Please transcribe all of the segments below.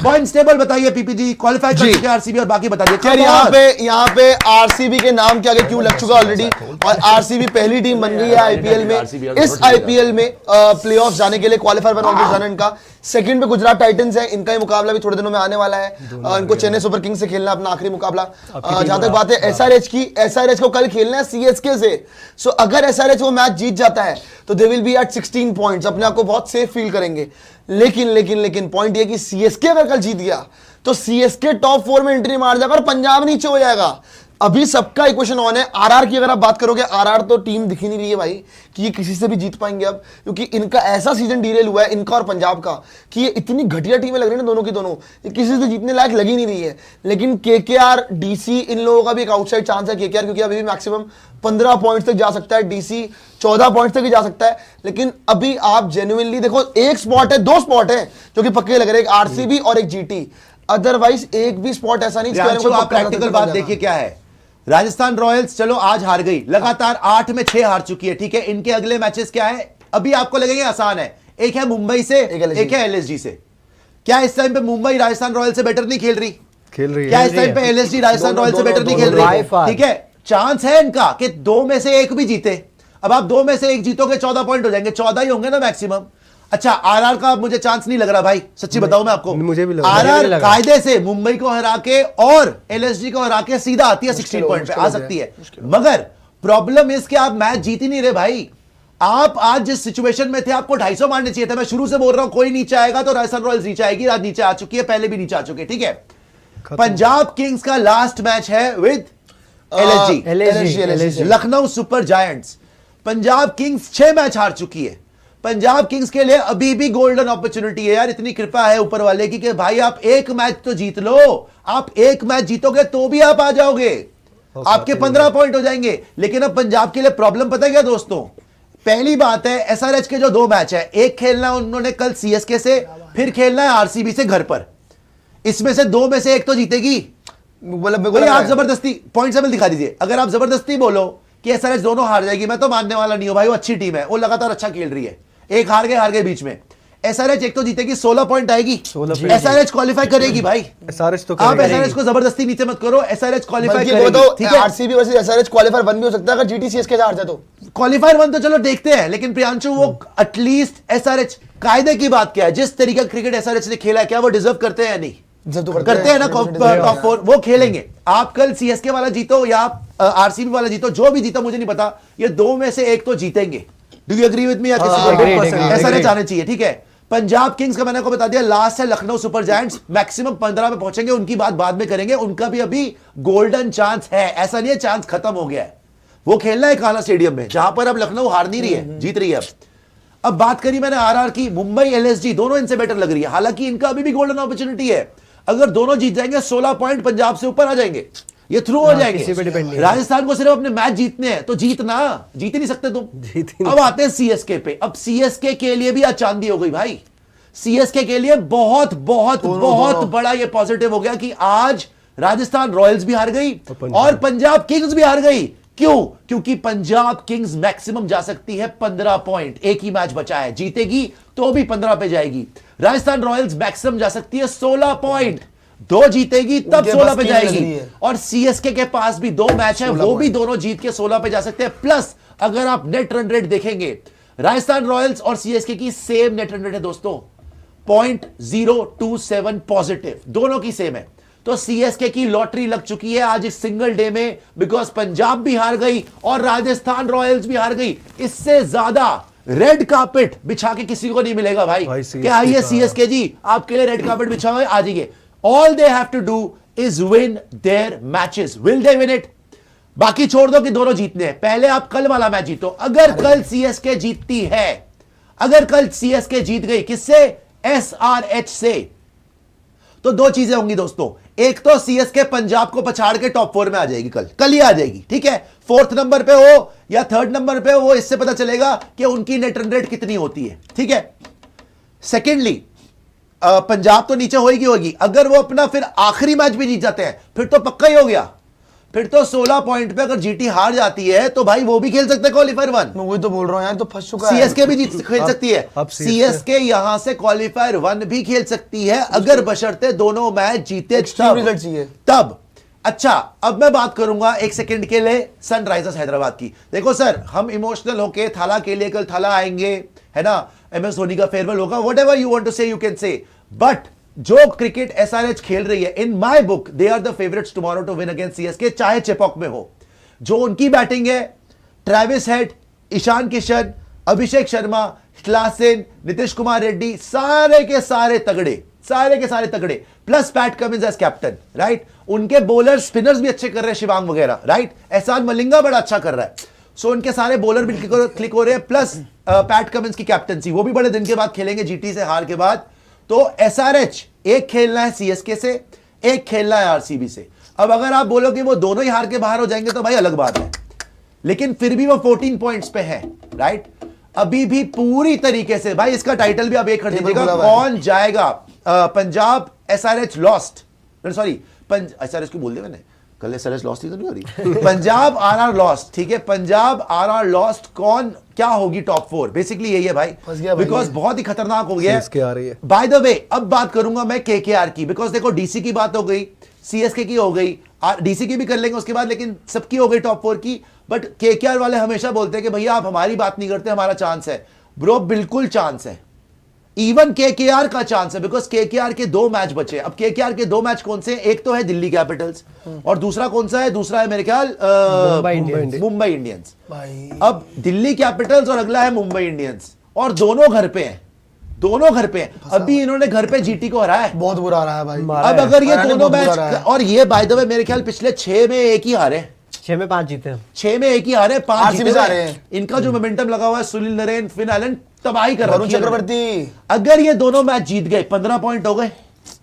Points table बताइए PPG, qualify कर चुके आरसीबी और बाकी बताइए। खैर यहाँ पे आरसीबी के नाम के आगे क्यों लग चुका ऑलरेडी, और आरसीबी पहली टीम बन गई है आईपीएल में, इस आईपीएल में प्लेऑफ जाने के लिए, क्वालिफायर पर ऑलरेडी जाना इनका। सेकंड पे गुजरात टाइटंस है, इनका ही मुकाबला भी थोड़े दिनों में आने वाला है। इनको चेन्नई सुपर किंग्स से खेलना अपना आखिरी मुकाबला। जहां तक बात है एसआरएच की, एसआरएच को कल खेलना है सीएसके से। सो अगर एसआरएच वो मैच जीत जाता है तो they will be at 16 points, अपने आप को बहुत सेफ फील करेंगे। लेकिन पॉइंट ये कि सीएसके अगर कल जीत गया तो सीएसके टॉप 4 में एंट्री मार जाएगा और पंजाब नीचे हो जाएगा। अभी सबका इक्वेशन ऑन है। आरआर की अगर आप बात करोगे, आरआर तो टीम दिख ही नहीं रही है भाई कि ये किसी से भी जीत पाएंगे अब, क्योंकि इनका ऐसा सीजन डीरेल हुआ है, इनका और पंजाब का, कि ये इतनी घटिया टीमें लग रही है ना दोनों की दोनों, ये किसी से जीतने लायक लगी नहीं रही है। लेकिन केकेआर, डीसी, इन लोगों का भी एक आउटसाइड चांस है। केकेआर क्योंकि अभी भी मैक्सिमम 15 पॉइंट्स तक जा सकता है, डीसी 14 पॉइंट्स तक भी जा सकता है। लेकिन अभी आप जेन्युइनली देखो, एक स्पॉट है, 2 स्पॉट है जो कि पक्के लग रहे हैं, एक आरसीबी और एक जीटी। अदरवाइज एक भी स्पॉट ऐसा नहीं। आप प्रैक्टिकल बात देखिए क्या है। राजस्थान रॉयल्स चलो आज हार गई, लगातार 8 में 6 हार चुकी है, ठीक है। इनके अगले मैचेस क्या है, अभी आपको लगेंगे आसान है। एक है मुंबई से, एक है एलएसजी से। क्या इस टाइम पे मुंबई राजस्थान रॉयल्स से बेटर नहीं खेल रही है? क्या इस टाइम पे एलएसजी राजस्थान रॉयल्स से बेटर नहीं खेल रही है? ठीक है, चांस है इनका कि 2 में से 1 भी जीते। अब आप 2 में से 1 जीतोगे 14 पॉइंट हो जाएंगे, 14 ही होंगे ना मैक्सिमम। अच्छा, आरआर का मुझे चांस नहीं लग रहा भाई, सच्ची बताऊं मैं आपको। मुझे भी लग रहा, आरआर कायदे से मुंबई को हरा के और एलएसजी को हरा के सीधा आती है 16 पॉइंट पे, आ सकती है। मगर प्रॉब्लम इस कि आप मैच जीत ही नहीं रहे भाई। आप आज जिस सिचुएशन में थे, आपको 250 मारने चाहिए था। मैं शुरू से बोल रहा हूं, कोई नीचे आएगा तो राजस्थान रॉयल्स नीचे आएगी। आज नीचे आ चुकी है, पहले भी नीचे आ चुकी है, ठीक है। पंजाब किंग्स का लास्ट मैच है with LSG, Lucknow super giants. Punjab Kings 6 match हार चुकी है। पंजाब किंग्स के लिए अभी भी गोल्डन अपॉर्चुनिटी है यार। इतनी कृपा है ऊपर वाले की कि भाई आप एक मैच तो जीत लो। आप एक मैच जीतोगे तो भी आप आ जाओगे, आपके 15 पॉइंट हो जाएंगे। लेकिन अब पंजाब के लिए प्रॉब्लम पता है क्या दोस्तों? पहली बात है, एसआरएच के जो 2 मैच है, एक खेलना उन्होंने कल सीएसके से, फिर खेलना है आरसीबी से घर पर। इसमें से 2 में से 1 तो जीतेगी। आप जबरदस्ती पॉइंट टेबल दिखा दीजिए। अगर आप जबरदस्ती बोलो कि एसआरएच दोनों हार जाएगी, मैं तो मानने वाला नहीं हूं भाई। वो अच्छी टीम है, वो लगातार अच्छा खेल रही है। एक हार गए बीच में। एसआरएच एक तो जीतेगी, 16 पॉइंट आएगी, एसआरएच क्वालिफाई करेगी भाई। एसआरएच तो आप एसआरएच को जबरदस्ती नीचे मत करो, एसआरएच क्वालिफाई करेगी, ठीक है। आरसीबी वर्सेस एसआरएच क्वालिफायर 1 भी हो सकता है अगर जीटी सीएसके से हार जाए तो। क्वालिफायर 1 तो चलो देखते हैं, लेकिन प्रियांशु वो एटलीस्ट एसआरएच, कायदे की बात क्या है, जिस तरीके का क्रिकेट एसआरएच ने खेला है, क्या वो डिजर्व करते हैं या नहीं? करते हैं ना, टॉप 4 वो खेलेंगे। आप कल सीएसके वाला जीतो या आरसीबी वाला जीतो, जो भी जीतो मुझे नहीं पता, ये 2 में से 1 तो जीतेंगे। Do you agree with me? SRH आने चाहिए, ठीक है। पंजाब किंग्स का मैंने को बता दिया, लास्ट है लखनऊ सुपर जायंट्स, मैक्सिमम 15 में पहुंचेंगे। उनकी बात बाद में करेंगे, उनका भी अभी गोल्डन चांस है। ऐसा नहीं है चांस खत्म हो गया है। वो खेलना है काला स्टेडियम में, जहां पर अब लखनऊ हार नहीं रही है, जीत रही है। अब बात करी मैंने आरआर की, मुंबई एलएसजी दोनों इनसे बेटर लग रही है। हालांकि इनका अभी भी गोल्डन अपॉर्चुनिटी है। अगर दोनों जीत जाएंगे 16 पॉइंट पंजाब से ऊपर आ जाएंगे, ये थ्रू हो जाएंगे। राजस्थान को सिर्फ अपने मैच जीतने हैं, तो जीतना, जीत ही नहीं सकते तुम। अब आते हैं सीएसके पे। अब सीएसके के लिए भी आज चांदी हो गई भाई। सीएसके के लिए बहुत बहुत बहुत बड़ा ये पॉजिटिव हो गया कि आज राजस्थान रॉयल्स भी हार गई और पंजाब किंग्स भी हार गई। क्यों? क्योंकि पंजाब किंग्स मैक्सिमम जा सकती है 15 पॉइंट, एक ही मैच बचा है, जीतेगी तो भी 15 पे जाएगी। राजस्थान रॉयल्स मैक्सिमम जा सकती है 16 पॉइंट, 2 जीतेगी तब 16 पे जाएगी। और सीएसके के पास भी 2 मैच है, वो भी दोनों जीत के 16 पे जा सकते हैं। प्लस अगर आप नेट रन रेट देखेंगे, राजस्थान रॉयल्स और सीएसके की सेम नेट रन रेट है दोस्तों, 0.027 पॉजिटिव, दोनों की सेम है। तो सीएसके की लॉटरी लग चुकी है आज इस सिंगल डे में, बिकॉज पंजाब भी हार गई और राजस्थान रॉयल्स भी हार गई। इससे ज्यादा रेड कार्पेट बिछा के किसी को नहीं मिलेगा भाई। क्या आइए सीएसके जी, आपके लिए रेड कार्पेट बिछा हुआ है, आ जाइए। All they have to do is win their matches. Will they win it? बाकी छोड़ दो कि दोनों जीतने हैं, पहले आप कल वाला मैच जीतो। अगर कल सीएसके जीतती है, अगर कल सीएसके जीत गई, किससे? एसआरएच से, तो 2 चीजें होंगी दोस्तों। एक तो सीएसके पंजाब को पछाड़ के टॉप 4 में आ जाएगी, कल ही आ जाएगी, ठीक है। 4th नंबर पे हो या 3rd नंबर पे हो, इससे पता चलेगा कि उनकी नेट रन रेट कितनी होती है, ठीक है। सेकेंडली, पंजाब तो नीचे होगी। अगर वो अपना फिर आखिरी मैच भी जीत जाते हैं, फिर तो पक्का ही हो गया। फिर तो 16 पॉइंट पे अगर जीटी हार जाती है तो भाई वो भी खेल सकता है क्वालिफायर 1। मैं वही तो बोल रहा हूँ यार, तो फंस चुका है। सीएसके भी खेल सकती है, सीएसके यहां से क्वालिफायर 1 भी खेल सकती है अगर बशर्ते दोनों मैच जीते तब। अच्छा, अब मैं बात करूंगा एक सेकंड के लिए सनराइजर्स हैदराबाद की। देखो सर, हम इमोशनल होके थाला के लिए कल थाला आएंगे, है ना, एमएस धोनी का फेयरवेल होगा, whatever you want to say you can say, but जो क्रिकेट एसआरएच खेल रही है, in my book they are the favourites tomorrow to win against CSK, चाहे चेपॉक में हो। जो उनकी बैटिंग है, Travis Head, Ishan Kishan, Abhishek Sharma, Klaasen, Nitish Kumar Reddy, सारे के सारे तगड़े, plus Pat Cummins as captain, right. उनके बॉलर स्पिनर्स भी अच्छे कर रहे हैं, शिवांग वगैरह, राइट। एहसान मलिंगा बड़ा अच्छा कर रहा है, सो उनके सारे बॉलर भी क्लिक हो रहे हैं, प्लस पैट कमिंस की कैप्टनसी, वो भी बड़े दिन के बाद खेलेंगे जीटी से हार के बाद। तो एसआरएच एक खेलना है सीएसके से, एक खेलना है आरसीबी से। अब अगर आप बोलो कि वो दोनों ही हार के बाहर हो जाएंगे तो भाई अलग बात है, लेकिन फिर भी वो 14 पॉइंट्स पे है, राइट। अभी भी पूरी तरीके से भाई, इसका टाइटल भी आप एक कर दीजिएगा, कौन जाएगा। Punjab SRH lost, sorry SRH को बोल दिया मैंने, कल एसआरएच लॉस्ट ही तो नहीं हो रही। पंजाब आरआर लॉस्ट, ठीक है, पंजाब आरआर लॉस्ट, कौन क्या होगी टॉप 4, बेसिकली यही है भाई, बिकॉज बहुत ही खतरनाक हो गया है। बाय द वे, अब बात करूंगा मैं केकेआर की, बिकॉज देखो डीसी की बात हो गई, सीएसके की हो गई, डीसी की भी कर लेंगे उसके बाद, लेकिन सबकी हो गई टॉप 4 की। बट केकेआर वाले हमेशा बोलते हैं कि भैया आप हमारी बात नहीं करते, हमारा चांस है। ब्रो बिल्कुल चांस है, इवन केकेआर का चांस है, बिकॉज केकेआर के 2 मैच बचे। अब केकेआर के 2 मैच कौन से, एक तो है दिल्ली कैपिटल्स और दूसरा कौन सा है, दूसरा है मेरे ख्याल मुंबई इंडियंस। अब दिल्ली कैपिटल्स और अगला है मुंबई इंडियंस, और दोनों घर पे हैं, अभी इन्होंने घर पे जीटी को हराया है, बहुत बुरा रहा है भाई। अब अगर ये दोनों मैच, और ये बाय द वे मेरे ख्याल पिछले 6 में एक ही हारे, 6 में 5 जीते, 6 में एक ही हारे, 5 जीते हैं। इनका जो मोमेंटम लगा हुआ है, सुनील नरेन, फिन एलन तबाही कर रहा है, चक्रवर्ती। अगर ये दोनों मैच जीत गए, 15 पॉइंट हो गए,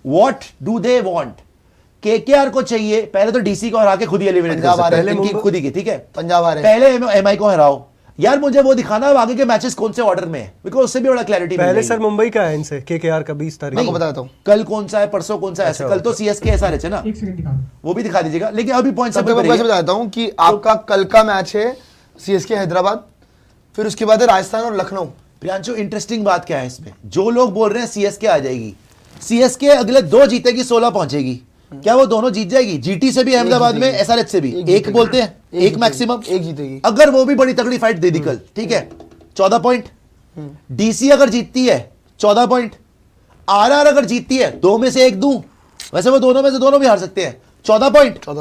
what do they want. KKR को चाहिए पहले तो डीसी को हरा के खुद ही एलिमिनेट कर सकते हैं, इनकी खुद ही की, ठीक है, पंजाब हारे, पहले एमआई को हराओ। यार मुझे वो दिखाना है आगे के मैचेस कौन से ऑर्डर में है, बिकॉज़ उससे भी बड़ा क्लैरिटी पहले सर मुंबई का है इनसे, केकेआर का 20 तारीख को बताता हूं, कल कौन सा है, परसों कौन सा है, कल तो सीएसके एसआरएच है ना, वो भी दिखा दीजिएगा। लेकिन अभी पॉइंट सब बताता हूं कि आपका कल का मैच है सीएसके हैदराबाद, फिर उसके बाद है राजस्थान और लखनऊ। प्रियांशु, इंटरेस्टिंग बात क्या है इसमें, जो लोग बोल रहे हैं सीएसके आ जाएगी, सीएसके अगले 2 जीतेगी, 16 पहुंचेगी, क्या वो दोनों जीत जाएगी, जीटी से भी, अहमदाबाद में, एसआरएच से भी, एक बोलते हैं, एक मैक्सिमम, एक जीतेगी। अगर वो भी बड़ी तगड़ी फाइट दे दी कल, ठीक है, 14 पॉइंट। डीसी अगर जीतती है 14 पॉइंट, आरआर अगर जीतती है 2 में से 1 दूं, वैसे वो दोनों में से दोनों भी हार सकते हैं, 14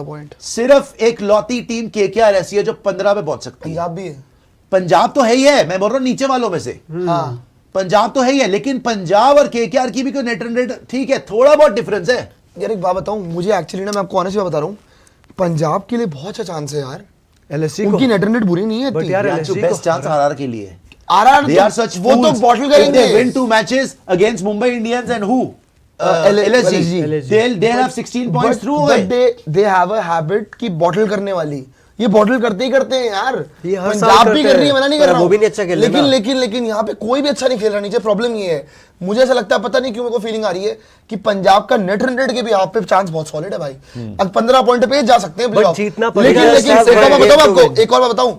पॉइंट। सिर्फ एक लौती टीम केकेआर ऐसी है जो 15 पे पहुंच सकती है। पंजाब भी है, पंजाब तो है ही है, मैं बोल रहा हूं नीचे वालों में से, हाँ पंजाब तो है ही है, लेकिन पंजाब और केकेआर की भी कोई नेट रन रेट, ठीक है, थोड़ा बहुत डिफरेंस है। यार एक बात बताऊं, मुझे एक्चुअली ना, मैं आपको ऑनेस्टली बता रहा हूं, पंजाब के लिए बहुत अच्छा चांस है यार, एलएससी उनकी नेट रन रेट बुरी नहीं है, बट यार एलएससी बेस्ट चांस आरआर के लिए, आरआर they are such वो तो fools. बॉटल If करेंगे, they win 2 matches against Mumbai Indians and who, LSG, they'll have 16 points through हो गए। they have a habit की बॉटल करने वाली, ये बॉटल करते ही करते हैं यार, ये हर पंजाब साल भी करते कर रही है, हैं, मना नहीं कर पर रहा वो भी नहीं अच्छा खेल रहे ना। लेकिन यहाँ पे कोई भी अच्छा नहीं खेल रहा नीचे, प्रॉब्लम ये है, मुझे ऐसा लगता है, पता नहीं क्यों मेरे को फीलिंग आ रही है कि पंजाब का नेट रन रेट के भी यहाँ पे चांस बहुत सॉलिड है भाई, अब 15 पॉइंट पे जा सकते हैं बट जीतना पड़ेगा। लेकिन एक और बताऊं,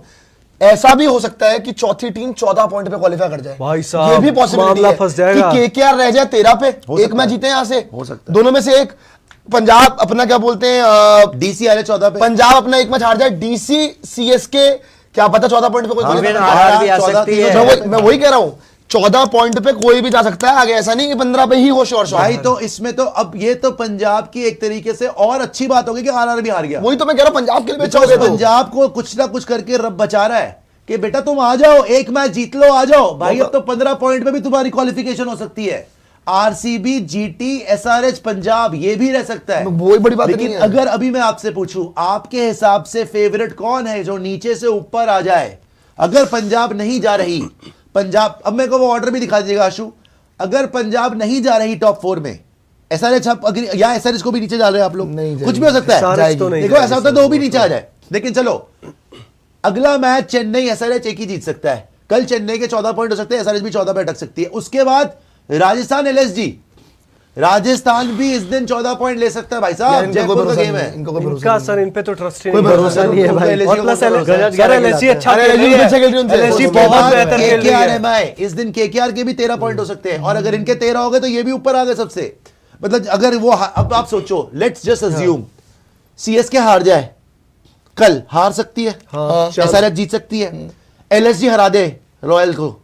ऐसा भी हो सकता है कि चौथी टीम 14 पॉइंट पे क्वालिफाई कर जाए, भाई साहब, ये भी पॉसिबिलिटी मामला है फंस जाएगा कि केकेआर रह जाए 13 पे, एक मैच जीते यहाँ से, हो सकता है, दोनों में से एक, पंजाब अपना क्या बोलते हैं, डीसी आ रहे 14 पे, पंजाब अपना एक मैच हार जाए, डीसी सीएसके क्या पता 14 पॉइंट पे कोई आरआर भी आ सकती है। मैं वही कह रहा हूं, 14 पॉइंट पे कोई भी जा सकता है आगे, ऐसा नहीं कि 15 पे ही हो श्योर भाई। तो इसमें तो अब ये तो पंजाब की एक तरीके से और अच्छी बात होगी कि आरआर भी हार गया, वही तो मैं कह रहा हूं, पंजाब के लिए अच्छा हो गया। पंजाब को कुछ ना कुछ करके रब बचा रहा है कि बेटा तुम आ जाओ, एक मैच जीत लो, आ जाओ भाई, अब तो 15 पॉइंट पे भी तुम्हारी क्वालिफिकेशन हो सकती है। आरसीबी, जीटी, एसआरएच, पंजाब, ये भी रह सकता है, वही बड़ी बात लेकिन नहीं है। अगर अभी मैं आपसे पूछूं, आपके हिसाब से फेवरेट कौन है जो नीचे से ऊपर आ जाए, अगर पंजाब नहीं जा रही, पंजाब, अब मेरे को वो ऑर्डर भी दिखा दीजिएगा आशु, अगर पंजाब नहीं जा रही टॉप 4 में, एसआरएच या एसआरएच को भी नीचे डाल रहे हैं आप लोग, कुछ भी हो सकता है, देखो ऐसा होता है तो भी नीचे आ जाए, लेकिन चलो अगला मैच चेन्नई एसआरएच एक ही जीत सकता है, कल चेन्नई के 14 पॉइंट हो सकते हैं, एसआरएच भी 14 पे अटक सकती है, उसके बाद राजस्थान एलएसजी, राजस्थान भी इस दिन 14 पॉइंट ले सकता है भाई यार, साहब। इनको कोई जयपुर का भरोसा गेम नहीं है। इनको कोई भरोसा इनका नहीं सर इन पे तो ट्रस्ट ही कोई भरोसा नहीं है भाई। और प्लस LSG एलएसजी अच्छा अरे, खेल रही LSG अच्छा खेल रही है उनसे। LSG उसके बहुत बाद बेहतर खेल रही KKR है। MI, इस दिन KKR के भी 13 पॉइंट हो सकते हैं और अगर इनके 13 हो गए तो ये भी ऊपर आ गए सबसे। मतलब अगर वो अब आप सोचो, लेट्स जस्ट अज्यूम CSK हार जाए, कल हार सकती है, हाँ। SRH जीत सकती है, LSG हरा दे रॉयल को,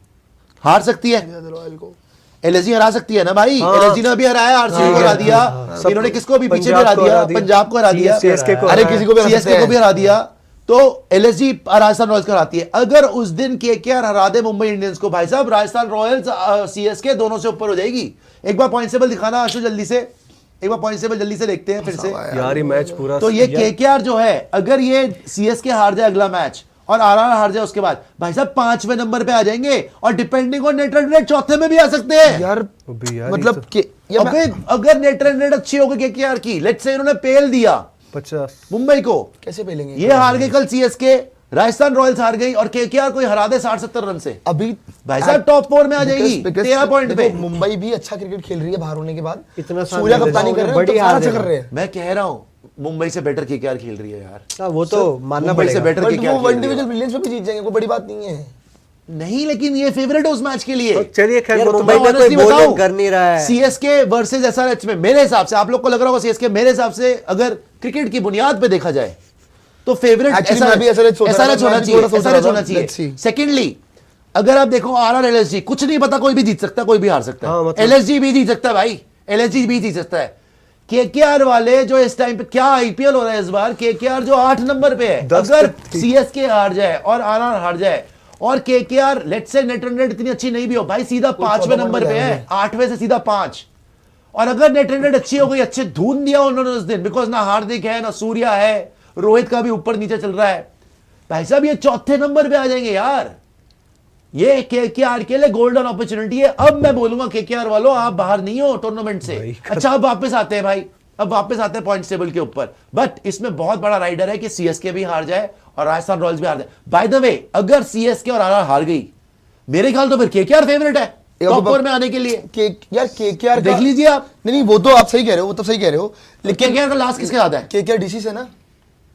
हार सकती है, रॉयल को LSG हरा सकती है ना भाई। हाँ। LSG ने अभी हराया, RCB को हरा दिया, इन्होंने किसको भी पीछे भी हरा दिया, पंजाब को हरा दिया, CSK को अरे किसी को भी हरा सकते CSK को हैं। भी हरा दिया। तो LSG राजस्थान रॉयल्स को हराती है। अगर उस दिन KKR हरा दे मुंबई इंडियंस को, भाई साहब राजस्थान रॉयल्स CSK दोनों से ऊपर हो जाएगी। एक बार पॉइंट टेबल दिखाना आशु जल्दी से, एक बार पॉइंट टेबल जल्दी से देखते हैं फिर से। यार ये मैच पूरा तो ये KKR जो है, अगर ये CSK हार जाए अगला मैच और RR हार जाए उसके बाद, भाई साहब 5वें नंबर पे आ जाएंगे और depending on net run rate चौथे में भी आ सकते हैं। यार अभी यार मतलब कि अबे अगर नेट रन रेट अच्छी होगी KKR की, लेट्स से इन्होंने पेल दिया 50 मुंबई को, कैसे पेलेंगे ये हार गई कल CSK, राजस्थान रॉयल्स हार गई और KKR कोई हरा दे 60-70 रन से, अभी भाई साहब टॉप 4 में आ जाएगी 13 पॉइंट पे। मुंबई भी अच्छा क्रिकेट खेल रही है बाहर होने के बाद। इतना सूर्या कप्तानी कर रहे हैं, बड़ी तो सारा हार अच्छा है। कर रहे हैं। मैं कह रहा हूं मुंबई से बेटर KKR खेल रही है यार। हाँ, वो तो मानना मुंबई से पड़ेगा। बेटर बट KKR वो खेल रही इंडिविजुअल है। ब्रिलियंस पे भी जीत जाएंगे, कोई बड़ी बात नहीं है। नहीं, लेकिन ये फेवरेट है उस मैच के लिए। चलिए खैर यार, वो तो मुंबई मैं में कोई honestly बॉलिंग बताऊं, कर नहीं रहा है। CSK वर्सेस SRH में मेरे हिसाब से, आप लोग को लग रहा होगा CSK, मेरे हिसाब से अगर क्रिकेट की बुनियाद पे देखा जाए तो फेवरेट Actually, मैं भी SRH सोच रहा था, SRH होना मैं भी थोड़ा चाहिए, सोच रहा SRH था। होना Let's चाहिए। see. सेकेंडली अगर आप देखो RR LSG, कुछ नहीं पता, कोई भी जीत सकता है, कोई भी हार सकता हाँ, है। मतलब- LSG भी जीत सकता है भाई, LSG भी जीत सकता है। KKR वाले जो इस टाइम पे, क्या IPL हो रहा है इस बार, KKR जो 8 नंबर पे है, 10 अगर पे थी। CSK हार जाए और RR हार जाए और KKR let's say net run rate इतनी अच्छी नहीं भी हो, भाई सीधा 5वें नंबर पे है, 8वें से सीधा 5। और अगर नेट रन रेट अच्छी हो गई, अच्छे धून दिया उन्होंने उस दिन, बिकॉज ना हार्दिक है ना सूर्या है, रोहित का भी ऊपर नीचे चल रहा है, भाई साहब ये चौथे नंबर पे आ जाएंगे यार। ये KKR के लिए गोल्डन अपॉर्चुनिटी है। अब मैं बोलूंगा KKR वालों, आप बाहर नहीं हो टूर्नामेंट से। अच्छा अब वापस आते हैं भाई, अब वापस आते हैं पॉइंट्स टेबल के ऊपर। बट इसमें बहुत बड़ा राइडर है कि CSK भी हार जाए और राजस्थान रॉयल्स भी हार जाए। बाय द वे, अगर CSK और RR हार गई, मेरे ख्याल तो फिर KKR फेवरेट है टॉप 4 में आने के लिए। यार KKR देख लीजिए आप। नहीं, वो तो आप सही कह रहे हो, वो तो सही कह रहे हो, लेकिन KKR का लास्ट किसके याद है? KKR DC से ना,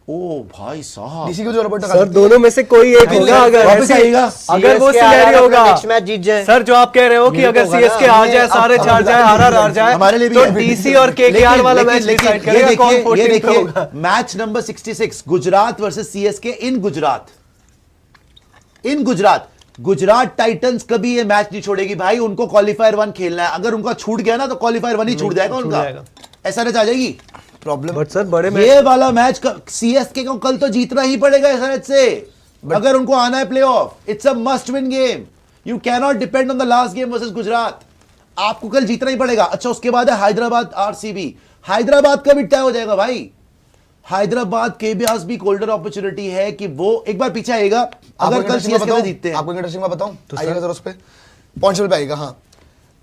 ओ भाई साहब, DC को जो रॉबर्ट सर दोनों में से कोई एक होगा। अगर वापस ऐसी- आएगा। अगर वो CSK सिनेरियो होगा, नेक्स्ट मैच जीत जाए। सर जो आप कह रहे हो कि यही अगर तो होगा ना। CSK हार जाए, सारे हार जाए, RR हार जाए, हमारे लिए भी तो है। DC और KKR वाला मैच डिसाइड करेगा कौन 14 पे होगा। Match number 66 Gujarat versus CSK इन गुजरात। इन गुजरात, गुजरात टाइटंस कभी ये मैच नहीं छोड़ेगी भाई, उनको क्वालिफायर 1 खेलना है। अगर उनका छूट गया ना तो क्वालिफायर 1 ही छूट जाएगा उनका, जाएगा। SRH आ जाएगी। प्रॉब्लम। बट सर बड़े मैच ये वाला मैच CSK को कल तो जीतना ही पड़ेगा SRH से, अगर उनको आना है playoff. It's a must win game, you can not depend on the last game versus Gujarat, आपको कल जीतना ही पड़ेगा। अच्छा उसके बाद है हैदराबाद RCB, हैदराबाद का भी तय हो जाएगा भाई। हैदराबाद के पास भी गोल्डन अपॉर्चुनिटी है कि वो एक बार पीछे आएगा अगर कल CSK से जीतते हैं। आपको इंटरेस्टिंग मैं बताऊं, आइएगा जरा उस पे पॉइंट्स पे आएगा। हाँ,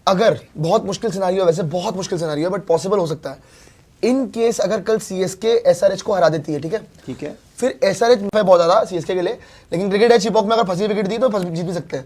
अगर बहुत मुश्किल सिनेरियो है, वैसे बहुत मुश्किल सिनेरियो है, बट पॉसिबल हो सकता है। इन केस अगर कल CSK SRH को हरा देती है, ठीक है, ठीक है, फिर SRH में बहुत ज्यादा CSK के लिए, लेकिन क्रिकेट है चिपॉक में, अगर फंसी विकेट दी तो जीत भी सकते हैं।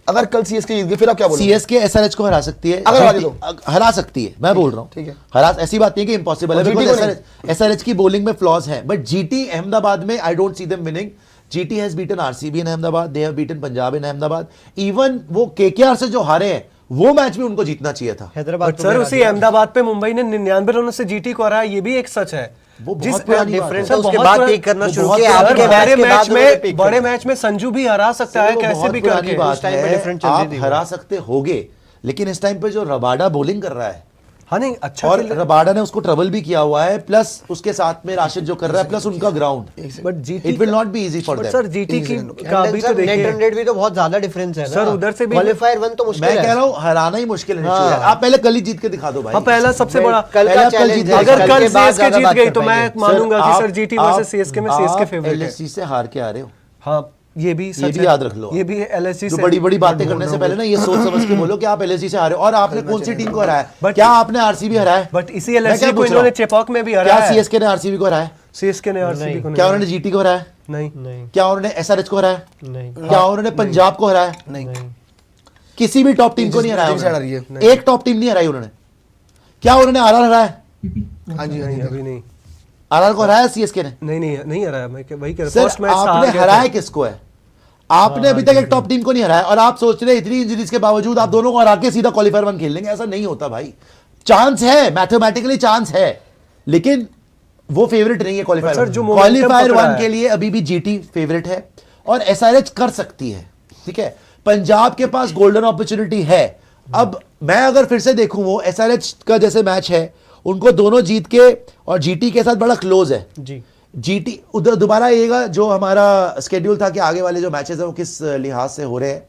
अगर कल CSK जीत गई फिर आप क्या बोलोगे? CSK SRH को हरा सकती है, अगर हरा दी तो? हरा सकती है, मैं बोल रहा हूं। ठीक है। हरा, ऐसी बात नहीं है कि इम्पॉसिबल है, और GT बिकॉज़ SRH की बॉलिंग में फ्लॉज हैं, बट GT अहमदाबाद में I don't see them winning. GT has beaten RCB in Ahmedabad, they have beaten Punjab in Ahmedabad. Even वो KKR से जो हारे हैं, वो मैच भी उनको जीतना चाहिए था। हैदराबाद बट सर उसी अहमदाबाद पे मुंबई ने 99 रनों से GT को हराया, ये भी एक सच है। वो बहुत पुरानी बात है। डिफरेंस सर, उसके बहुत बाद पुरानी- ठीक करना वो शुरू बहुत किया। पुरानी आपके बात है। मैच बड़े के बाद उन्होंने pick बड़े किया। मैच में संजू भी हरा सकता है, वो कैसे बहुत भी पुरानी करके। बात उस टाइम पे है, different चल रही आप थी। हरा सकते होगे, लेकिन इस टाइम पे जो रबाडा बॉलिंग कर रहा है, हाँ नहीं अच्छा और खेल रहा है। रबाडा ने उसको ट्रबल भी किया हुआ है, प्लस उसके साथ में राशिद जो कर रहा है, प्लस उनका ground, but GT it will not be easy for but them. Sir GT की का And भी then तो सर, नेट देखिए रन रेट भी तो बहुत ज्यादा डिफरेंस है ना। सर, उधर से भी- क्वालिफायर 1 तो मुश्किल मैं है। कह रहा हूं हराना ही मुश्किल है। हाँ। आप पहले कल ही जीत के दिखा दो भाई। हाँ पहला सबसे बड़ा कल पहले का आप कल चैलेंज जीत है। गए। अगर कल कल के बाद CSK ज्यादा जीत बात गई कर तो मैं पाएंगे। मानूंगा कि सर आप- GT आप- वर्सेस CSK में CSK फेवरेट है। LSG से हार के आ रहे हो, हाँ ये भी ये सच भी है। याद रख लो। ये भी LSG जो से बड़ी बड़ी बातें करने से पहले ना ये सोच समझ के बोलो कि आप LSG से हारे हो और आपने कौन सी टीम को हराया है। But- क्या आपने RCB हराया है? बट इसी मैं क्या LSG को पूछ रहा इन्होंने हूं? चेपॉक में भी क्या हराया है। CSK ने RCB को हराया है? CSK ने RCB को क्या नहीं उन्होंने GT को हराया है? नहीं नहीं क्या उन्होंने SRH को हराया है? नहीं क्या उन्होंने पंजाब को हराया है? नहीं, किसी भी टॉप टीम को नहीं हराया जिस- जिस उन्होंने। side आ रही एक टॉप टीम नहीं हराई उन्होंने। क्या उन्होंने आरआर हराया? हाँ जी, हाँ नहीं जी। अभी नहीं आरआर को हराया सीएसके ने? नहीं हराया। मैं वही कह रहा सर फर्स्ट मैच आपने हराया किसको है? आपने अभी तक एक टॉप टीम को नहीं हराया और आप सोच रहे हैं इतनी इंजरीज के बावजूद आप दोनों को हरा के सीधा क्वालिफायर 1 खेल लेंगे। ऐसा नहीं होता भाई। चांस है, मैथमेटिकली चांस है, लेकिन वो फेवरेट नहीं है क्वालिफायर। सर, जो momentum क्वालिफायर पकड़ा 1 है। के लिए अभी भी जीटी फेवरेट है और एसआरएच कर सकती है। ठीक है, पंजाब के पास गोल्डन अपॉर्चुनिटी है। अब मैं अगर फिर से देखूं, वो एसआरएच का जैसे मैच है, उनको दोनों जीत के और जीटी के साथ बड़ा क्लोज है। जी जीटी उधर दोबारा आएगा। जो हमारा स्केड्यूल था कि आगे वाले जो मैचेस हैं वो किस लिहाज से हो रहे हैं,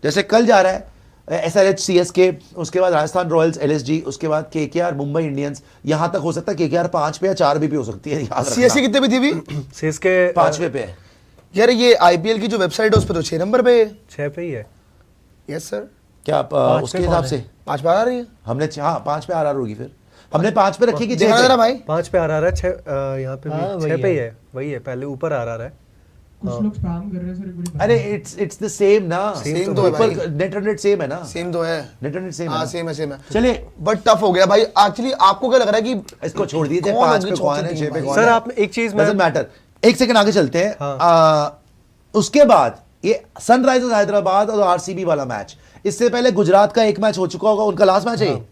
जैसे कल जा रहा है एसआरएच सीएसके, उसके बाद राजस्थान रॉयल्स एलएसजी, उसके बाद केकेआर मुंबई इंडियंस। यहां तक हो सकता है केकेआर 5 पे या 4 भी हो सकती है, याद सीएससी रखना। कितने पे थी भी? सीएसके 5वें पे है। यार ये आईपीएल की जो वेबसाइट है उस पर तो 6 नंबर पे है। 6 पे ही है। Yes sir. क्या आप, उसके पे हिसाब कौन से 5 पे आ रही है। हमने हाँ 5 पे आरआर होगी, फिर हमने 5 पे रखी कि 6 देखा जरा पे? भाई। 5 पे आ रहा है। 6 यहाँ पे हाँ, भी वही 6 पे ही है। है। वही है, पहले ऊपर आ रहा है। कुछ लोग स्पैम कर रहे हैं सर, एक बारी अरे इट्स द सेम ना। Same तो है भाई। नेट रन रेट सेम है ना। सेम तो है। नेट रन रेट सेम हाँ है। सेम है, सेम है। चलिए बट टफ हो गया भाई। एक्चुअली आपको क्या लग रहा है कि इसको छोड़ दीजिए। कौन 5 होगी पे कौन चौथी है, टीम 6 पे भाई? कौन सर है? आप एक चीज मैं डजंट मैटर। एक सेकंड आगे चलते हैं। हाँ। उसके बाद ये सनराइजर्स हैदराबाद और आरसीबी वाला मैच, इससे पहले गुजरात का एक मैच हो चुका होगा, उनका लास्ट मैच है ये।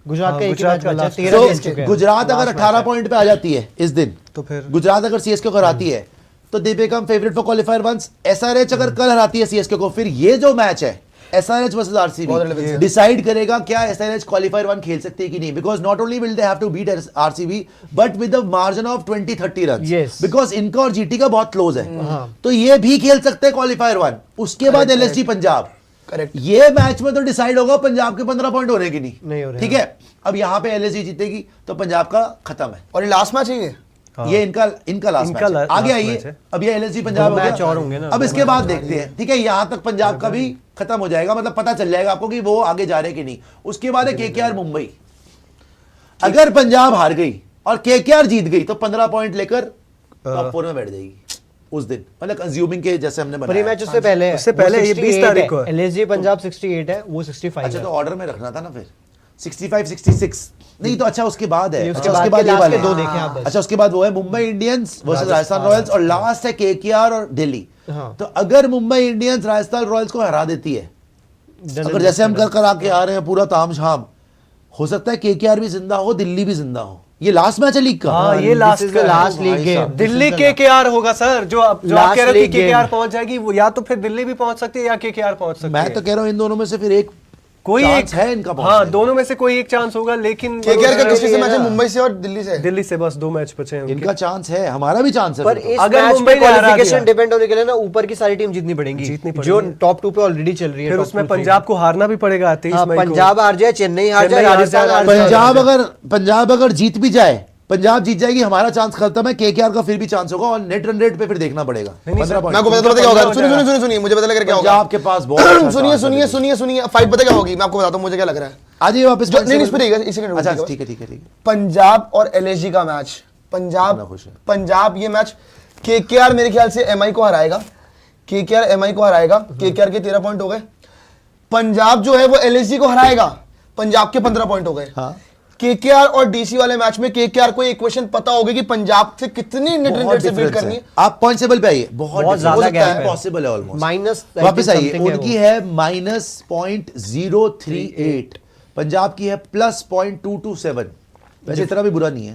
गुजरात का एक ही गुजरात मैच का बचा है, last 13 So, खेल चुके हैं। गुजरात अगर Last 18 match है। पॉइंट पे आ जाती है इस दिन, तो फिर गुजरात अगर सीएसके को हराती है तो they become favourite for qualifier ones. SRH अगर कल हराती है सीएसके को, फिर ये जो मैच है एसआरएच वर्सेस बहुत आरसीबी relevance डिसाइड करेगा क्या एसआरएच क्वालिफायर 1 खेल सकती है कि नहीं। Because not only will they have to beat RCB but with the margin of 20-30 run. Yes. Because इनका और जीटी का बहुत क्लोज है, तो ये भी खेल सकते हैं क्वालिफायर 1। उसके बाद एलएसजी पंजाब, करेक्ट। ये मैच में तो डिसाइड होगा पंजाब के 15 पॉइंट हो रहे कि नहीं हो रहे, ठीक है। अब यहाँ पे एलएसजी जीतेगी तो पंजाब का खत्म है। और ये लास्ट मैच है ये। हाँ। ये इनका लास्ट इनका मैच है। last आगे match आइए। है। अब ये एलएसजी पंजाब हो मैच गया। और होंगे ना, अब दो इसके मैच बाद देखते हैं, ठीक है। यहाँ तक पंजाब का भी खत्म हो जाएगा, मतलब पता चल जाएगा आपको कि वो आगे जा रहे कि नहीं। उसके बाद है केकेआर मुंबई। अगर पंजाब हार गई और केकेआर जीत गई तो 15 पॉइंट लेकर टॉप 4 में बैठ जाएगी उस दिन, मतलब कंज्यूमिंग के जैसे हमने पर ये बनाया। मैच उससे पहले है। उससे वो पहले ये 20 68 तारीख को है। एलएसजी पंजाब 68 है, वो 65 अच्छा है। तो ऑर्डर में रखना था ना फिर 65 66 नहीं तो अच्छा उसके बाद है। ये उसके अच्छा, बाद के ये last वाले के दो हैं। देखें आप बस। अच्छा उसके बाद वो है Mumbai Indians versus Rajasthan Royals और लास्ट है केकेआर और दिल्ली। हाँ। तो अगर मुंबई इंडियंस राजस्थान रॉयल्स को हरा देती है, अगर जैसे हम कर आके आ रहे हैं पूरा तामझाम, हो सकता है केकेआर भी जिंदा हो, दिल्ली भी जिंदा हो। ये लास्ट मैच है लीग का। हाँ, ये This लास्ट is का the है। last league भाई game. साहब। Delhi This is the KKR होगा सर। जो आप Last कह रहे हो कि league केकेआर game. पहुंच जाएगी, वो या तो फिर दिल्ली भी पहुंच सकती है या केकेआर पहुंच सकती है। मैं तो कह रहा हूं इन दोनों में से फिर एक कोई chance एक है इनका पहुंचने हाँ, का। दोनों में से कोई एक चांस होगा, लेकिन केकेआर का किससे ये मैच है? ना। मुंबई से और दिल्ली से। दिल्ली से बस 2 मैच बचे हैं उनके। इनका चांस है, हमारा भी चांस है पर फिर तो। इस अगर मैच मुंबई में ने हरा क्वालिफिकेशन दिया। डिपेंड होने के लिए ना ऊपर की सारी टीम जीतनी पड़ेगी। जीतनी जो पड़ेगी। टॉप 2 पे ऑलरेडी चल रही है। फिर top उसमें 2, पंजाब को हारना भी पड़ेगा 23 हाँ, मई को। पंजाब हार जाए, चेन्नई हार जाए, चेन्नई हार राजस्थान जाए, हार जाए। पंजाब अगर जीत भी जाए, पंजाब जीत जाएगी, हमारा चांस खत्म है। केकेआर का फिर भी चांस होगा और नेट रन रेट पे फिर देखना पड़ेगा। नहीं, 15 मैं पॉइंट आपको बताता क्या होगा। सुनिए मुझे पता लग रहा क्या होगा। पंजाब के पास बहुत अच्छा सुनिए chance सुनिए है। सुनिए सुनिए फाइट पता क्या होगी, मैं आपको बताता हूँ मुझे क्या लग रहा है। आज ये वापस नहीं इस पर रहेगा, इसी के अच्छा ठीक है ठीक है ठीक है। पंजाब और एलएसजी का मैच। कितना खुश है। पंजाब ये मैच केकेआर मेरे ख्याल से एमआई को हराएगा। केकेआर एमआई को हराएगा। केकेआर के 13 पॉइंट हो गए। पंजाब जो है वो एलएसजी को हराएगा। पंजाब के 15 पॉइंट हो गए। हाँ। केकेआर और डीसी वाले मैच में केकेआर को एक क्वेश्चन पता होगा कि पंजाब से कितनी नेट रन बहुत रेट से बीट difference करनी है। है। आप पॉइंट टेबल पे आइए, बहुत बहुत difference ज्यादा हो सकता gap है, है। पॉसिबल है ऑलमोस्ट। माइनस वापस आइए, उनकी है -0.038, पंजाब की है +0.227। वैसे इतना भी बुरा नहीं है,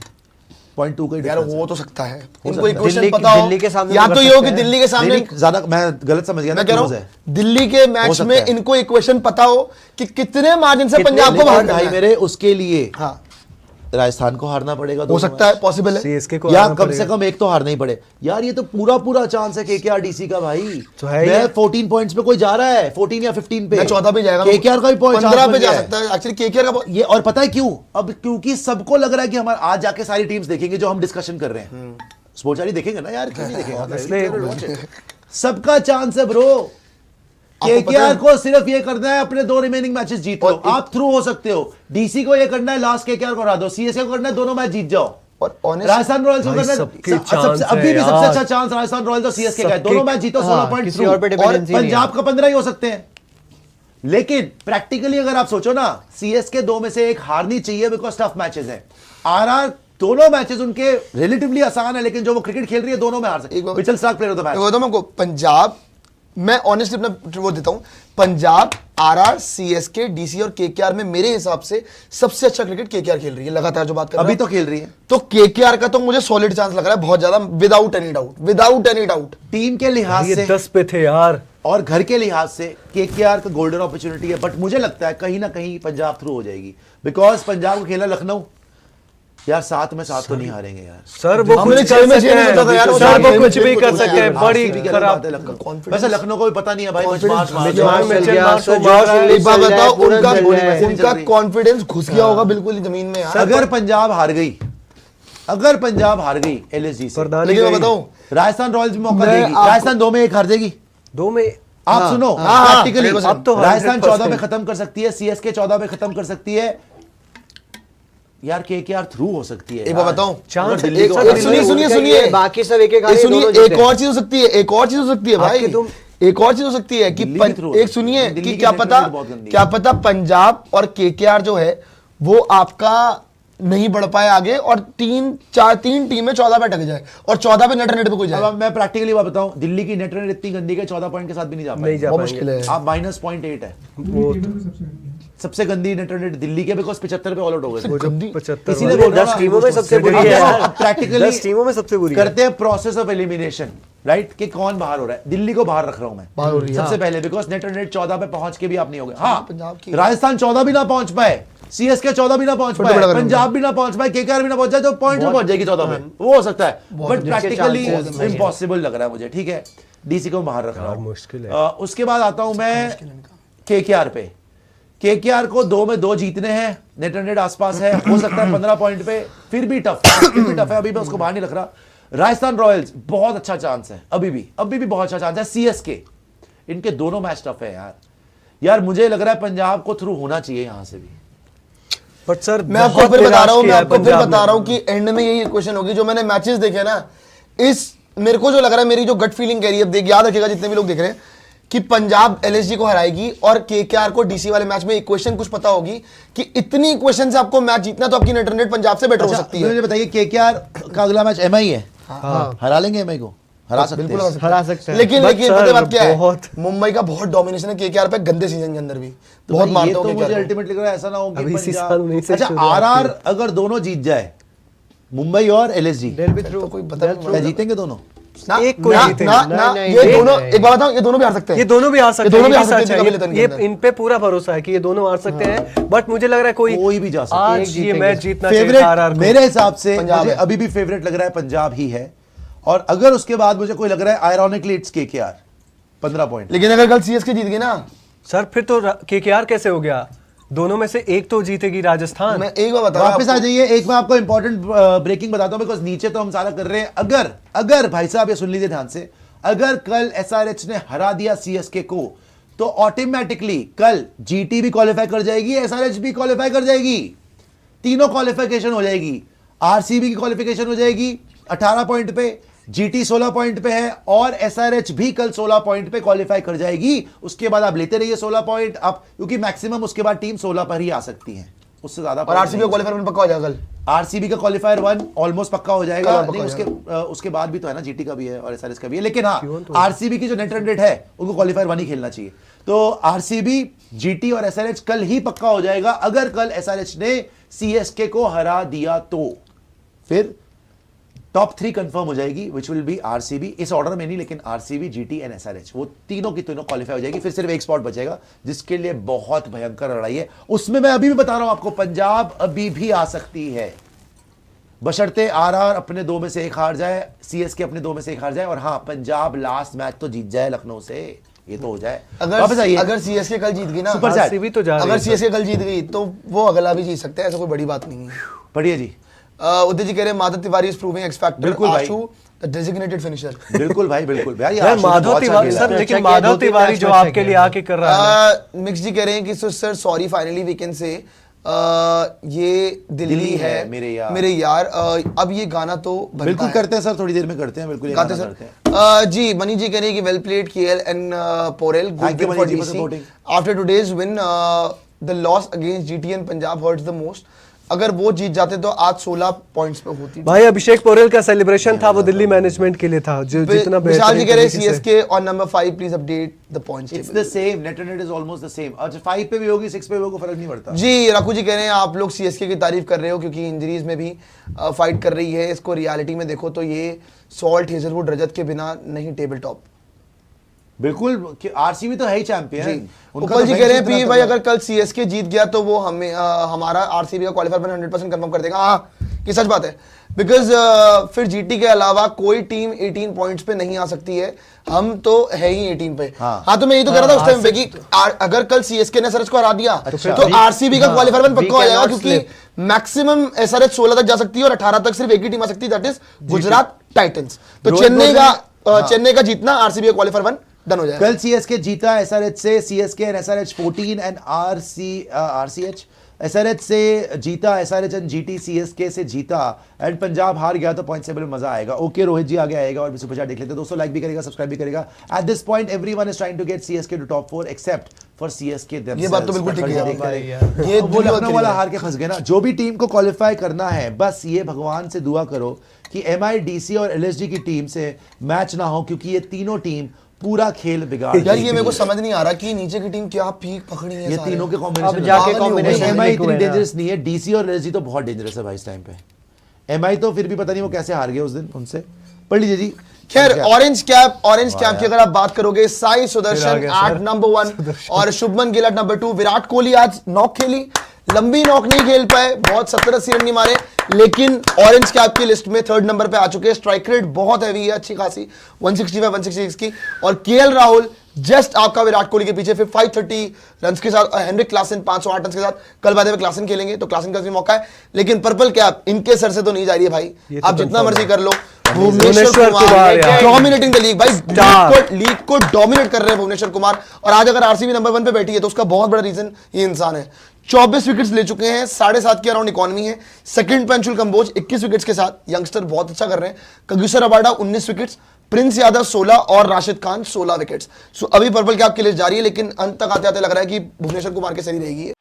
0.2 का ही यार difference है। हो तो सकता है सकता इनको एक है। क्वेश्चन दिल्ली- पता हो दिल्ली के सामने या तो तो कर ये हो कि सकते हैं। दिल्ली के सामने नहीं, ज्यादा मैं गलत समझ गया ना, मैं कह रहा close है। हूँ दिल्ली के हो मैच सकता में है। इनको एक क्वेश्चन पता हो कि कितने मार्जिन से कितने पंजाब को लेकिन बाहर भाई करना है। मेरे उसके लिए हाँ राजस्थान को हारना पड़ेगा हो दोनों सकता है, पॉसिबल है। सीएसके को या हारना कम से पड़ेगा। कम एक तो हारना ही पड़े यार। ये तो पूरा चांस है केकेआर डीसी का भाई। तो है ही मैं है। 14 पॉइंट्स पे कोई जा रहा है, 14 या 15 पे। मैं 14 पे जाएगा। केकेआर का भी पॉइंट 15 पे जा सकता है एक्चुअली केकेआर का। ये और पता है क्यों? अब क्योंकि सबको लग रहा है कि हमारे आज जाके सारी टीम्स देखेंगे जो हम डिस्कशन कर रहे हैं। स्पोर्ट्स वाली देखेंगे ना यार, क्यों नहीं देखेंगे? सबका चांस है ब्रो। केकेआर को सिर्फ ये करना है अपने 2 रिमेनिंग मैचेस जीत लो, आप थ्रू हो सकते हो। डीसी को ये करना है लास्ट केकेआर को हरा दो, सीएसके को करना है दोनों मैच जीत जाओ। और honest- राजस्थान रॉयल्स को भाई करना है सबके chance सबसे है अभी भी सबसे यार। अच्छा चांस राजस्थान रॉयल्स और सीएसके का है। सबके- दोनों मैच जीतो, 16 हाँ, पॉइंट किसी थ्रू। और पे और dependency नहीं है। पंजाब का 15 ही हो सकते हैं। लेकिन प्रैक्टिकली अगर आप सोचो ना, सीएसके 2 में से एक हारनी चाहिए बिकॉज टफ मैचेस हैं। आरआर दोनों मैचेस उनके रिलेटिवली आसान है, लेकिन जो वो क्रिकेट खेल रही है दोनों में हार सकती है। Mitchell Starc player of the match. मैं बताऊं पंजाब, मैं ऑनेस्टली अपना वो देता हूं, पंजाब, आरआर, सीएसके, डीसी और केकेआर में मेरे हिसाब से सबसे अच्छा क्रिकेट केकेआर खेल रही है लगातार जो बात कर रहे हैं अभी तो खेल रही है। तो केकेआर का तो मुझे सॉलिड चांस लग रहा है बहुत ज्यादा, विदाउट एनी डाउट। टीम के लिहाज ये से 10 पे थे यार। और घर के लिहाज से केकेआर का गोल्डन अपॉर्चुनिटी है, बट मुझे लगता है कहीं ना कहीं पंजाब थ्रू हो जाएगी बिकॉज पंजाब को खेला लखनऊ यार, 7 में 7 तो नहीं हारेंगे यार। सर वो हमने कुछ 6 में कर 6 सकते नहीं हैं, सोचा था यार, सर वो छह कुछ में भी छह कर को सकते हैं। सोचा बड़ी RCB की अलग खराब बात है लखनऊ। वैसे लखनऊ को भी पता नहीं है भाई, कुछ मार्च उनका कॉन्फिडेंस घुस गया होगा बिल्कुल ही जमीन में यार। अगर पंजाब हार गई एलएसजी से, लेकिन मैं बताऊं राजस्थान रॉयल्स में मौका देगी। राजस्थान 2 में 1 हार जाएगी। 2 में आप सुनो हाँ, प्रैक्टिकली, 100% अब तो राजस्थान 14 में खत्म कर सकती है, सीएसके 14 में खत्म कर सकती है यार, केकेआर थ्रू हो सकती है। एक बार बताऊं, चांस दिल्ली को सुनिए बाकी सब एक एक सुनिए, एक और चीज हो सकती है, भाई एक और चीज हो सकती है कि एक सुनिए कि क्या पता पंजाब और केकेआर जो है वो आपका नहीं बढ़ पाए आगे और 3 टीमें 14 पे अटक जाए और 14 पे नेट पे कोई जाए। अब मैं प्रैक्टिकली बात बताऊं, दिल्ली की नेट रन इतनी गंदी है 14 पॉइंट के साथ भी नहीं जा पाएंगे। बहुत मुश्किल है। आप -0.8 है, सबसे गंदी नेट रन दिल्ली के, बिकॉज 75 पे ऑल आउट हो गए। 75 इसीलिए बोल रहा हूं 10 टीमों में सबसे बुरी है यार। प्रैक्टिकली 10 टीमों में सबसे बुरी है। करते हैं प्रोसेस ऑफ एलिमिनेशन, राइट, कि कौन बाहर हो रहा है। दिल्ली को बाहर रख रहा हूं मैं सबसे पहले, बिकॉज नेट रन 14 पे पहुंच के भी आप नहीं हो गए। हाँ, राजस्थान 14 भी ना पहुंच पाए, सीएसके 14 भी ना पहुंच पाए, पंजाब भी ना पहुंच पाए, केकेआर भी ना पहुंच जाए, तो पॉइंट में पहुंच जाएगी 14 पे, वो हो सकता है, बट प्रैक्टिकली इम्पॉसिबल लग रहा है मुझे। ठीक है, डीसी को बाहर रख रहा हूं, मुश्किल है। उसके बाद आता हूं मैं केकेआर पे। केकेआर को 2 में 2 जीतने हैं, नेट रन रेट आसपास है, हो सकता है 15 पॉइंट पे, फिर भी टफ है, अभी मैं उसको बाहर नहीं रख रहा। राजस्थान रॉयल्स बहुत अच्छा चांस है, अभी भी बहुत अच्छा चांस है। सीएसके, इनके दोनों मैच टफ है यार, मुझे लग रहा है पंजाब को थ्रू होना चाहिए यहां से भी। बट सर मैं आपको फिर बता रहा हूं कि एंड में यही क्वेश्चन होगी। जो मैंने मैचेस देखे ना, मेरे को जो लग रहा है, मेरी जो गट फीलिंग कह रही है, याद रखिएगा जितने भी लोग देख रहे हैं, कि पंजाब एलएसजी को हराएगी और केकेआर को डीसी वाले मैच में इक्वेशन कुछ पता होगी कि इतनी इक्वेशन से आपको मैच जीतना, तो आपकी नेट रन रेट पंजाब से बेटर हो सकती है। मुझे बताइए, केकेआर का अगला मैच एमआई है, हरा लेंगे एमआई को, हरा सकते हैं। लेकिन पता बात क्या है, मुंबई का बहुत डोमिनेशन है केकेआर पे गंदे सीजन के अंदर भी, बहुत मारते हो मुझे अल्टीमेटली लग रहा है ऐसा ना हो कि पंजाब। अच्छा, आरआर अगर दोनों जीत जाए, मुंबई और एलएसजी, कोई पता क्या जीतेंगे दोनों? एक कोई जीतेगा। ये दोनों, एक बात बताऊं, ये दोनों भी हार सकते हैं, ये दोनों भी हार सकते हैं, ये ये इन पे पूरा भरोसा है कि ये दोनों हार सकते हैं, बट मुझे लग रहा है कोई भी जा सकता है। आज ये मैच जीतना चाहिए फेवरेट आरआर को। मेरे हिसाब से पंजाब मुझे है। अभी भी फेवरेट लग रहा है पंजाब ही है, और अगर उसके बाद मुझे कोई लग रहा है आयरॉनिकली इट्स केकेआर 15 पॉइंट। लेकिन अगर कल सीएसके जीत गई ना सर, फिर तो केकेआर कैसे हो गया? दोनों में से एक तो जीतेगी राजस्थान। मैं एक बार बता रहा हूं वापस आ जाइए, एक मैं आपको इंपॉर्टेंट ब्रेकिंग बताता हूं, बिकॉज नीचे तो हम सारा कर रहे हैं। अगर भाई साहब ये सुन लीजिए ध्यान से, अगर कल एसआरएच ने हरा दिया सीएसके को, तो ऑटोमेटिकली कल जीटी भी क्वालिफाई कर जाएगी, एसआरएच भी क्वालिफाई कर जाएगी, तीनों क्वालिफिकेशन हो जाएगी। आरसीबी की क्वालिफिकेशन हो जाएगी 18 पॉइंट पे, जीटी 16 पॉइंट पे है, और एसआरएच भी कल 16 पॉइंट पे क्वालिफाई कर जाएगी। उसके बाद आप लेते रहिए 16 पॉइंट आप, क्योंकि मैक्सिमम उसके बाद टीम 16 पर ही आ सकती है, उससे ज्यादा। और आरसीबी का क्वालिफायर पक्का हो जाएगा कल, आरसीबी का क्वालिफायर 1 ऑलमोस्ट पक्का हो जाएगा। नहीं, उसके बाद भी तो है ना, जीटी का भी है और एसआरएच का भी है, लेकिन हाँ आरसीबी की जो नेट रन रेट है उनको क्वालिफायर 1 ही खेलना चाहिए। तो आरसीबी, जीटी और एसआरएच कल ही पक्का हो जाएगा। अगर कल एसआरएच ने सीएसके को हरा दिया तो फिर टॉप 3 कंफर्म हो जाएगी, विच विल बी आरसीबी, इस ऑर्डर में नहीं, लेकिन आरसीबी, जीटी एंड एसआरएच, वो तीनों की तीनों क्वालिफाई हो जाएगी। फिर सिर्फ एक स्पॉट बचेगा, जिसके लिए बहुत भयंकर लड़ाई है। उसमें मैं अभी भी बता रहा हूं आपको, पंजाब अभी भी आ सकती है, बशर्ते आरआर अपने 2 में से 1 हार जाए, सीएसके अपने 2 में से 1 हार जाए, और हाँ पंजाब लास्ट मैच तो जीत जाए लखनऊ से, ये तो हो जाए। अगर सीएसके कल जीत गई ना, आरसीबी तो जा रही है, अगर सीएसके कल जीत गई तो वो अगला भी जीत सकते हैं, ऐसा कोई बड़ी बात नहीं है। बढ़िया जी। उदय जी कह रहे हैं Madhav Tiwari is proving x factor, बिल्कुल भाई, आशु द डेजिग्नेटेड फिनिशर। बिल्कुल भाई, बिल्कुल भाई। यार माधव तिवारी सर, लेकिन माधव तिवारी जो आपके लिए आके कर रहा है। मिक्स जी कह रहे हैं कि sir sorry finally we can say ये दिल्ली है मेरे यार। अब ये गाना तो बनता बिल्कुल है। करते हैं सर, थोड़ी देर में करते हैं, बिल्कुल ये गाते गाना सर। करते हैं। जी मनी जी कह रहे हैं कि well played KL and Porel, good Thank you, win Mani for ji, for DC supporting. After today's win, the loss against GT and Punjab hertz the most. अगर वो जीत जाते तो आज 16 पॉइंट्स पे होती। भाई अभिषेक पोरेल का सेलिब्रेशन था वो दिल्ली मैनेजमेंट के लिए था, जो जितना विशाल जी कह रहे हैं तरीके से- CSK on number 5 please update the points it's the same, net and net is almost the same. अच्छा 5 पे भी होगी, 6 पे भी होगी, फर्क नहीं पड़ता। जी रकू जी कह रहे हैं आप लोग सीएसके की तारीफ कर रहे हो क्योंकि इंजरीज में भी फाइट कर रही है। इसको रियलिटी में देखो तो ये सॉल्ट हेजलवुड रजत के बिना नहीं टेबल टॉप। बिल्कुल, आरसीबी तो है ही चैंपियन। उपल जी कह रहे हैं पी भाई अगर कल सीएसके जीत गया तो वो हमें हमारा आरसीबी का क्वालिफायर 100% कंफर्म कर देगा। हाँ ये सच बात है, बिकॉज फिर जीटी के अलावा कोई टीम 18 पॉइंट्स पे नहीं आ सकती है। हम तो है ही 18 पे। हाँ तो मैं यही तो कह रहा था उस टाइम पे कि अगर कल सीएसके ने एसआरएच को हरा दिया तो आरसीबी का क्वालिफायर 1 पक्का हो जाएगा, क्योंकि मैक्सिमम एसआरएच 16 तक जा सकती है और 18 तक सिर्फ एक ही टीम आ सकती है, दैट इज गुजरात टाइटंस। तो चेन्नई का जीतना आरसीबी का क्वालिफायर 1 डन हो जाएगा। कल सीएसके जीता एसआरएच से, CSK and SRH 14 and RCH SRH से जीता, एसआरएच एंड जीटी सीएसके से जीता एंड पंजाब हार गया तो पॉइंट टेबल में मजा आएगा। ओके रोहित जी आगे आएगा और सुपर चैट देख लेते हैं दोस्तों, लाइक भी करेगा, सब्सक्राइब भी करेगा। At this point everyone is trying to get CSK to top 4 except for CSK. ये बात तो बिल्कुल ठीक है, ये वो लखनऊ वाला हार के फंस गए ना। जो भी टीम को क्वालिफाई करना है बस ये भगवान से दुआ करो कि एमआईडीसी और एलएसजी की टीम से मैच ना हो, क्योंकि ये तीनों टीम पूरा खेल बिगाड़ यार ये मेरे को समझ नहीं आ रहा कि नीचे की टीम क्या पीक पकड़ी है। ये सारे। तीनों के अब कॉम्बिनेशन जाके combination एमआई weak इतनी हुए ना। डेंजरस नहीं है, डीसी और एलएसजी तो बहुत डेंजरस है भाई इस टाइम पे। एमआई तो फिर भी पता नहीं वो कैसे हार गए उस दिन उनसे। पढ़ लीजिए जी। खैर ऑरेंज कैप की अगर आप बात करोगे, साई सुदर्शन एट नंबर 1 और शुभमन गिल एट नंबर 2। विराट कोहली आज नॉक खेली, लंबी नॉक नहीं खेल पाए, बहुत 70-80 रन नहीं मारे, लेकिन ऑरेंज कैप की लिस्ट में 3rd नंबर पे आ चुके हैं। स्ट्राइक रेट बहुत हैवी है, अच्छी खासी 165-166 की। और केएल राहुल जस्ट आपका विराट कोहली के पीछे फिर 530 रन के साथ, हेनरिक क्लासन 508 रन के साथ। कल बाद में क्लासन खेलेंगे तो क्लासन का भी मौका है, लेकिन पर्पल कैप इनके सर से तो नहीं जा रही है भाई। आप जितना मर्जी कर लो, Bhuvneshwar Kumar dominating the league भाई, लीग को डोमिनेट कर रहे हैं भुवनेश्वर कुमार। और आज अगर आरसीबी नंबर 1 पे बैठी है तो उसका बहुत बड़ा रीजन ये इंसान है। 24 विकेट्स ले चुके हैं, 7.5 के अराउंड इकॉनमी है। सेकंड पे अंशुल कंबोज 21 विकेट्स के साथ, यंगस्टर बहुत अच्छा कर रहे हैं। Kagiso Rabada 19 wickets, Prince Yadav 16 और राशिद खान 16 विकेट्स। सो अभी पर्पल कैप की लिस्ट जारी है, लेकिन अंत तक आते आते लग रहा है कि भुवनेश्वर कुमार के सही रहेगी।